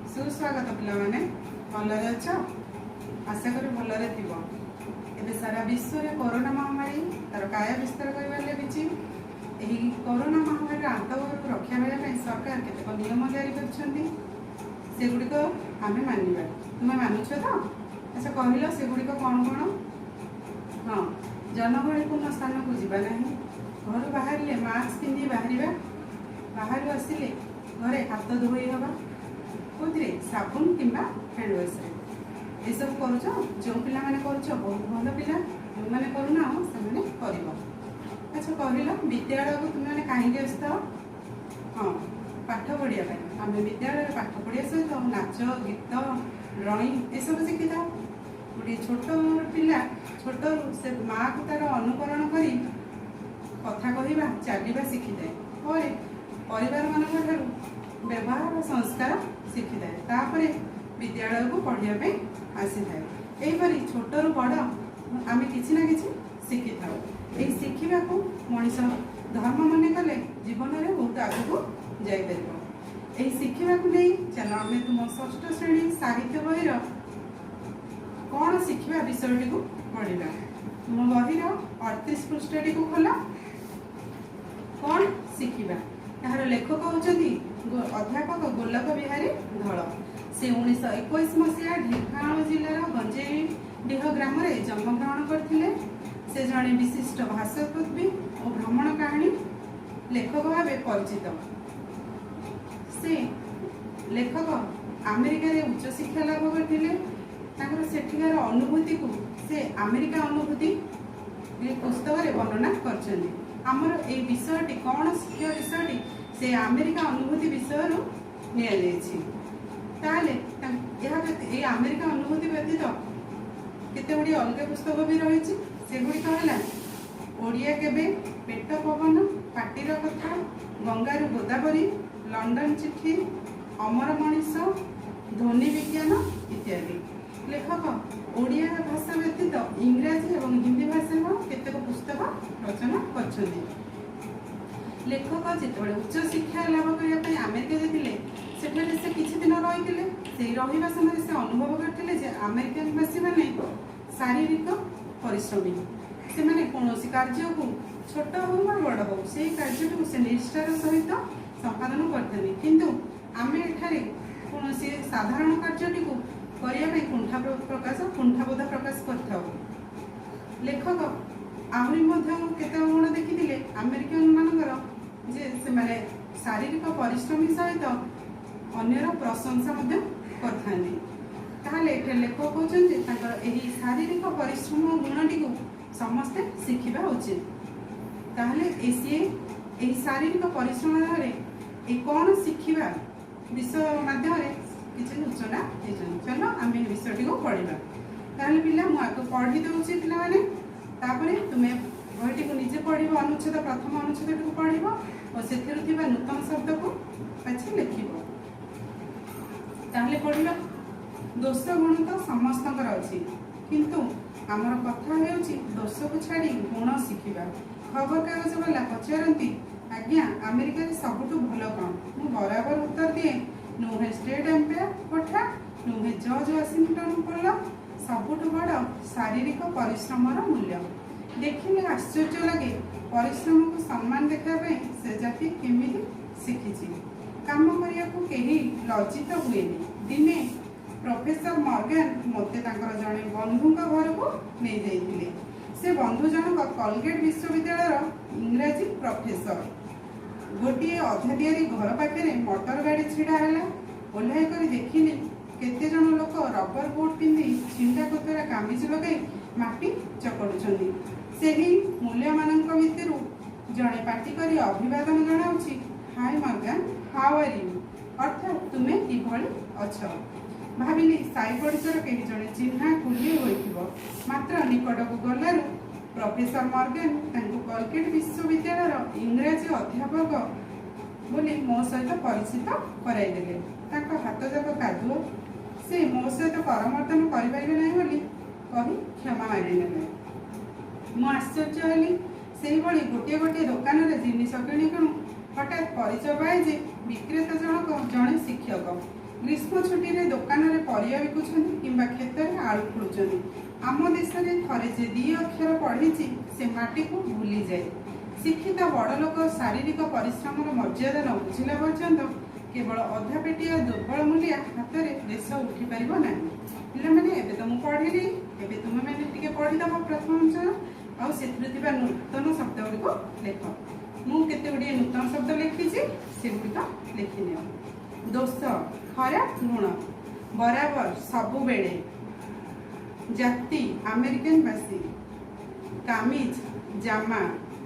सुस्वागत पिलाने भलरे अछ आशा करी भलरे थिबो। एबे सारा विश्व रे कोरोना महामारी तार काय विस्तार करबार लगिछि। एही कोरोना महामारी आतंक रक्षा करने सरकार केतेक नियम जारी करछन्ती, सेगुड़िक आमे मानिबा। तुमे मानुछ तो? अच्छा कहलो सेगुड़िक कौन कौन? हाँ, जनगहलीपूर्ण स्थान को जीवा नहीं, घर बाहर मास्क पिंधि बाहर, बाहर आसिले घरे हाथ धोई हवा कौन साबुन किंबा हैंड वाश ये सब करुच जो पिला माने करुच बहुत भल पिला जो मैंने करूना से कर। अच्छा कहल विद्यालय को तुम मैंने कहीं आसत? हाँ, पाठ पढ़िया आम विद्यालय पाठ पढ़िया सहित नाच गीत ड्रॉइंग ये सब शिखी था। गोटे छोट पिला छोट से माँ को तार अनुकरण कर कथा कहवा चलवा शिखी थाए, परिवार मान व्यवहार संस्कार शिखी थाए, तापर विद्यालय को पढ़ाई आसी थाए। यहीपरि छोटू बड़ आम कि ना कि शिखी था। यही शिखा को मनीष धर्म मन कले जीवन में बहुत आगू जापर। यही शिखा को नहीं चल आम तुम षष्ठ श्रेणी साहित्य बहीर कौन शिखा विषयटी को पढ़ा। तुम बहीर 38 पृष्ठटी को खोल। कौन शिखा यार लेखक होती अध्यापक गोलक बिहारी धल। से 1921 मसीहा ढेंकानाल जिलार गंजेडीह ग्राम में जन्मग्रहण करते। से जड़े विशिष्ट भाषाकवि और भ्रमण कहानी लेखक भाव परिचित। से लेखक अमेरिका रे उच्च शिक्षा लाभ करते। सेठिकार अनुभूति को से अमेरिका अनुभूति पुस्तक रे वर्णना करछन्ती। आमर ए विषयटी कौन शिक्षा विषयटी से अमेरिका अनुभूति विषय नि अमेरिका अनुभूति व्यतीत केते गुडी अलग पुस्तक भी रही। सेगुड़िक है ओडिया केबे, पेट पवन, पाटीर कथा, गंगारू गोदावरी, लंडन चिठी, अमर मनीष, ध्वनि विज्ञान इत्यादि। लेखक ओडिया भाषा व्यतीत इंग्राजी और हिंदी भाषा केतेक पुस्तक रचना करछन्ती। लेखक जिते उच्च शिक्षा लाभ करने अमेरिका जाते सेठे से किछि दिन रही रहा समय से अनुभव करते जे अमेरिकावासी मैंने शारीरिक परिश्रमी। से मैंने कौन कार्य को छोट हो बड़ हो से कार्य को से निष्ठार सहित संपादन करते, किंतु आम एठारे कौन साधारण कार्य को करने कुंठाबोध प्रकाश कर। लेखक आहरी केते गुण देखी अमेरिकन मानकर जे से माने शारीरिक परिश्रमी सहित अन्यर प्रशंसा करते। लेखक कहते शारीरिक परिश्रम गुणटी को समस्ते शिखा उचित। सी शारीरिक परिश्रम कौन शिखा विषय माध्यम किसी सूचना चलो आम विषयटी को पढ़ा। ताहले पिला मुझे पढ़ी दूसरी पाने तुम्हें बहीटी को निजे पढ़ अनुच्छेद प्रथम अनुच्छेद को पढ़ और से नूतन शब्द को बाछी लिख। पढ़ दोष गुण तो समस्त अच्छी, किंतु आमर कथा दोष को छाड़ी गुण शिखा। खबर कागज वाला पचारती आज्ञा अमेरिका सबुठ भल कौन? मु बराबर उत्तर दिए नुहे स्टेट एम्पायर कोठा, नुहे जज वाशिंगटन पोल, सबुठ बड़ शारीरिक परिश्रम मूल्य। देखिले आश्चर्य लगे परिश्रम को सम्मान देखापे से जाति केमी शिखी। काम करने को कहीं लज्जित हुए। दिने प्रोफेसर मॉर्गन मते जड़े बंधु घर को नहीं जाइए। से बंधु जनक कलगेट विश्वविद्यालय इंग्राजी प्रोफेसर। गोटे अधा दियारी घर पाखे मोटर गाड़ी छिड़ा है। ओह्लाई कर देखिली केते जन लोक रबर बोट पिंधि छिंटा कोतरा कामिज लगे माटी चकड़ुछन्ती। सेही मूल्य मानक भितर जड़े पार्टी करी अभिवादन जनाउछि, हाय मॉर्गन, हाउ आर यू, अर्थात तुमे किभଳି अछ। भाविली साई पड़ोसर कहीं जड़े चिन्हा कुली होइथिबो। मात्र निकट को गलारू प्रोफेसर मॉर्गन कलगेट विश्वविद्यालय इंग्राजी अध्यापक बोली मो सहित परिचित कराइदेले। हाथ जाक कादुओ से मो सहित करमर्दन करें ना कही क्षमा मारिने। मु आश्चर्य हली। से गोटे गोटे दुकान जिनिस किणु किणु हठात परिचय पाए जे विक्रेता जनक जड़े शिक्षक। ग्रीष्म छुट्टी रे दुकान रे परिया बिकुछन्ति किंबा खेत रे आलू खोलुछन्ति। आम देश रे थरे जे दी अक्षर पढ़िछि से माटी को भूली जाए। शिक्षित बड़ लोक शारीरिक परिश्रम मर्यादा न बुझिला पर्यंत केवल अधा पेटिया दुर्बल मूल्य हाथ में देश उठी पार ना। पे एवं तो मुझे पढ़ी एवं तुम मैंने पढ़ीदेव प्रथम अक्षर आउ से नूतन शब्द गुड़िक लेख। मुझे गुड़िए नूतन शब्द लिखी से गुड़िक लिखिनि। दोष खराब गुण बराबर सबु बेले जाति अमेरिकनवासी कामिज जामा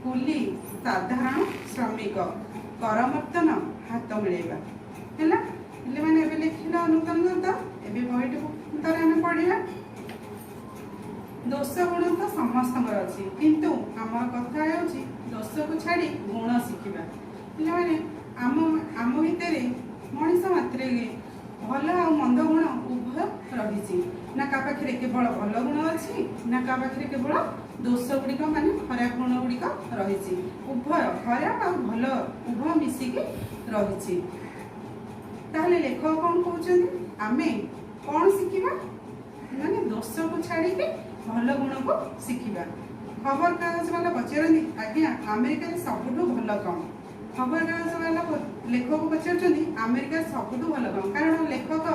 कुली साधारण श्रमिक करमर्दन हाथ मिलेगा है मैंने लिखिल नूतन शब्द एवं बहीटी पढ़ा। दोष गुण तो समस्त अच्छी किंतु आम कथा दोष को छाड़ी गुण शिखा पे आम भितर मनीष मात्र भल आ मंद गुण उभय रही ना का पाखे केवल भल गुण अच्छी ना का पाखे केवल दोष गुड़िक मान खराब गुण गुड़िक रही उभय खराब आ भल उभय मिसिकी रही। ताहले लेखक कौन कहते आमे कौन शिखा माने दोष को छाड़ी भल गुण को शिखा। खबर कागज वाला पचारती आज्ञा अमेरिका सबुठू भल कौन। खबर कागज वाला लेखक पचार अमेरिका सबुठू भल कौन कारण लेखक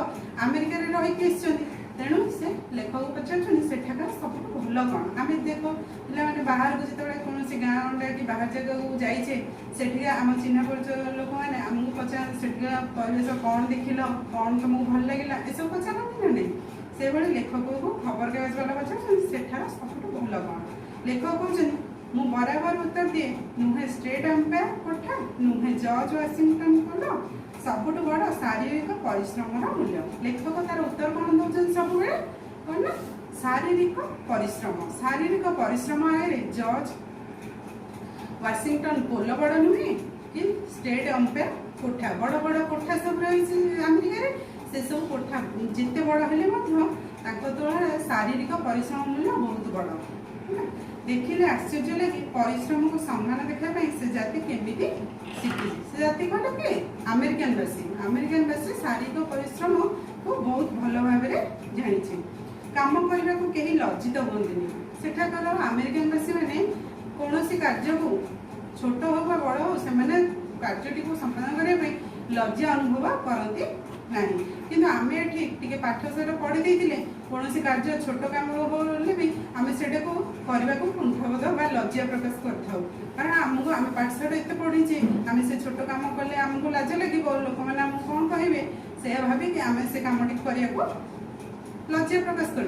अमेरिका रही तेणु से लेखक पचार सेठाकार सबुठू भल कौन। आम देख पे बाहर को जो कौन गाँ अंडा कि बाहर जगह को जाइए से आम चिन्ह परिचय लोक मैंने आमको पचार से परिवेश कौन देखिल कौन तुमको भल लगे ये सब पचारती ना नहीं से भाई लेखक को खबर कागज वाला पचार सेठार सबुठू भल कौन। लेखक कहते मु बराबर उत्तर दिए नुहे स्टेट अंपायर कोठा नुहे जज वाशिंगटन खोल सबुठ बड़ शारीरिक परिश्रम मूल्य। लेखक तार उत्तर कौन दौर सब कौन ना शारीरिक परिश्रम आगे जज वाशिंगटन पोल बड़ नुहे कि स्टेट अंपायर कोठा बड़ बड़ कोठा सब रही अमेरिका से सब कोठा जिते बड़ हेले तुलना शारीरिक परिश्रम मूल्य बहुत बड़। देखिले आश्चर्य लगे परिश्रम को सम्मान देखापी से जाति केमी शिखी से जाति कौन कि अमेरिकनवासी शारीरिक परिश्रम को बहुत भल भाव जानी कम करने को कहीं लज्जित हमें सेठाकर अमेरिकनवासी मैंने कौन कार्य को छोट हो बड़ हो से कार्यटी को संपादन करने लज्जा अनुभव करती ना कि आम ये पाठ सहित पढ़ी देते कौन कार्य छोट कम होले भी आम से करने को कुंठबोध बा लज्जा प्रकाश कर कारण आमको आम पाठशाला एत पढ़ीचे आम से छोट कम कले आमको लाज लगे लोक मैंने आमको कौन कहे से भाविक आम से कमटी करने को लज्जा प्रकाश कर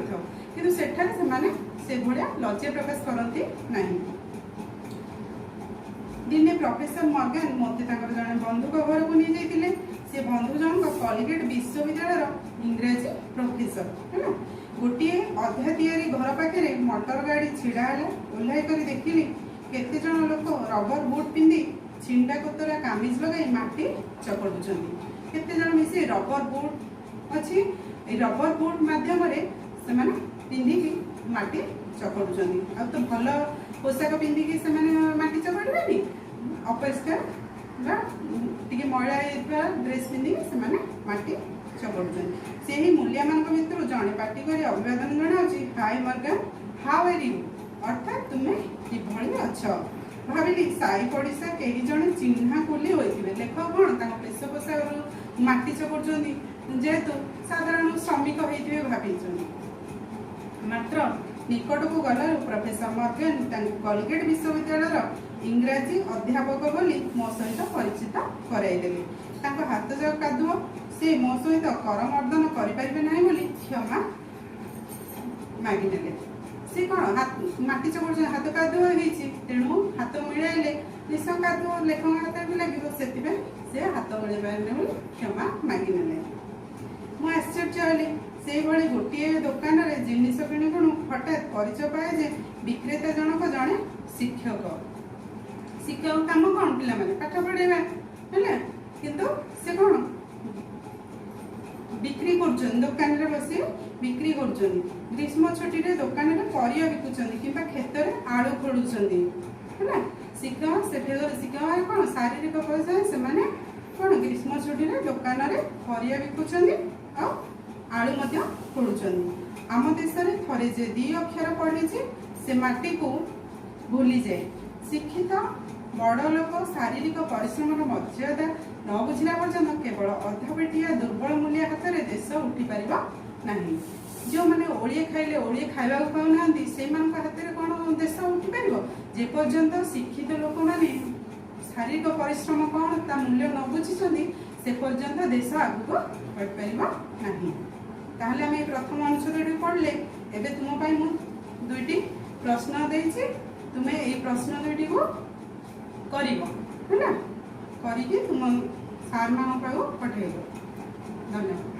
से भाया लज्जा प्रकाश करती ना। दिने प्रोफेसर मॉर्गन मत जड़े बंधु घर को नहीं जाते से बंधु जनक कॉलेज विश्वविद्यालय इंग्राजी प्रोफेसर है ना गोटे अधा तैयारी घर पाखे मोटर गाड़ी छिड़ा ओह्ल कर देखिली केते जन लोक रबर बुट पिंधि छिंडा कोतरा कामिज लगे माटी चकड़ुं केते जन मिसे रबर बुट अच्छी रबर बुट माध्यम से पिंधिकी माटी चकड़ुं आ तो भल पोशाक पिंधिकी से माटी चकड़े अपरिष्कार मैला ड्रेस पिंधिकी से माटी चकड़ुं से ही मूल्य मान भर जड़े पार्टी कर अभिवादन जनाऊँगी हाय मॉर्गन हाउ आर यू अर्थात तुम्हें किभली अच्छ भाविली साई पड़िशा कई जड़े चिन्हा कुली होते लेखक कौन पेश पोषाक माटी चकड़ुं जेहेतु साधारण श्रमिक होते भाई मात्र निकट को गला प्रोफेसर मॉर्गन कॉलेज विश्वविद्यालय इंग्राजी अध्यापक बोली मो सहित परिचित कराइदेले हाथ जो कादुओ से मो सहित करमर्दन करें ना बोली क्षमा मागिने से कौन माटी चकड़ हाथ कादुओ तेणु हाथ मिलाइले निश्चय कादुओ लेखक हाथ भी लगे से हाथ मिले बोली क्षमा मागिने मु आश्चर्य हली से भाई गोटे दुकान में जिनिस किणुकणु हठात परिचय पाए जे विक्रेता जनक जड़े शिक्षक शिक्षक काम कौन पे पाठ पढ़ेगा है किंतु से कौन बिक्री कर दुकान में बस बिक्री कर ग्रीष्म छुट्टी रे दुकान में परिया बिकुंट कि खेत में आलू खोलुं है शिक्षक से शिक्षक कौन शारीरिक परिश्रम से कौन ग्रीष्म छुट्टी दुकान रे परिया बिकुचंदी आ आलू मध्य खोलुचंदी। आम देश रे थरे जे दी अक्षर पढ़ी से माटी को भूली जाए। शिक्षित बड़ लोक शारीरिक परिश्रम मर्यादा न बुझला पर्यंत केवल अधपेटिया दुर्बल मूल्य हाथ में देश उठी पार नहीं। जो मैंने ओडिए खाइले ओडिए खाइबा पाऊना से हाथ में कौन देश उठी पार जे पर्यंत शिक्षित लोक मैंने शारीरिक परिश्रम कौन ता मूल्य न बुझी से पर्यंत देश आगू बढ़ पार नहीं। ताहले आम प्रथम अनुच्छेद पढ़ले एबे तुम मु दुईटी प्रश्न देछि तुम्हें ये प्रश्न दुईटी को करिवो है ना, करिके तुम सार मान पाखु पठेइबो। धन्यवाद।